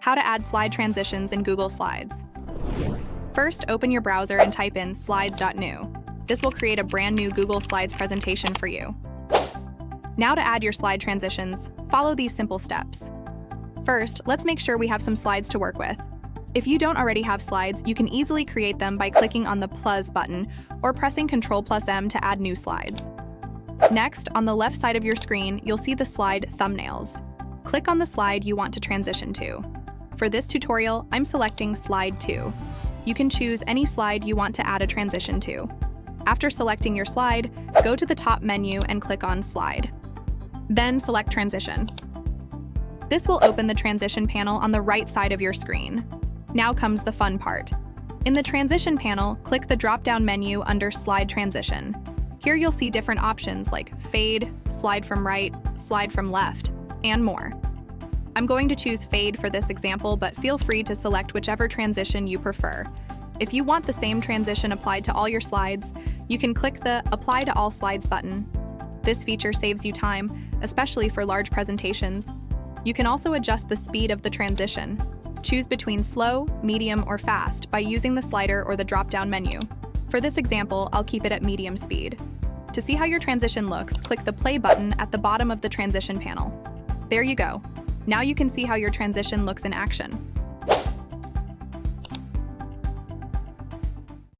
How to add slide transitions in Google Slides. First, open your browser and type in slides.new. This will create a brand new Google Slides presentation for you. Now to add your slide transitions, follow these simple steps. First, let's make sure we have some slides to work with. If you don't already have slides, you can easily create them by clicking on the plus button or pressing Ctrl+M to add new slides. Next, on the left side of your screen, you'll see the slide thumbnails. Click on the slide you want to transition to. For this tutorial, I'm selecting Slide 2. You can choose any slide you want to add a transition to. After selecting your slide, go to the top menu and click on Slide. Then select Transition. This will open the transition panel on the right side of your screen. Now comes the fun part. In the transition panel, click the drop-down menu under Slide Transition. Here you'll see different options like Fade, Slide from Right, Slide from Left, and more. I'm going to choose Fade for this example, but feel free to select whichever transition you prefer. If you want the same transition applied to all your slides, you can click the Apply to All Slides button. This feature saves you time, especially for large presentations. You can also adjust the speed of the transition. Choose between slow, medium, or fast by using the slider or the drop-down menu. For this example, I'll keep it at medium speed. To see how your transition looks, click the Play button at the bottom of the transition panel. There you go. Now you can see how your transition looks in action.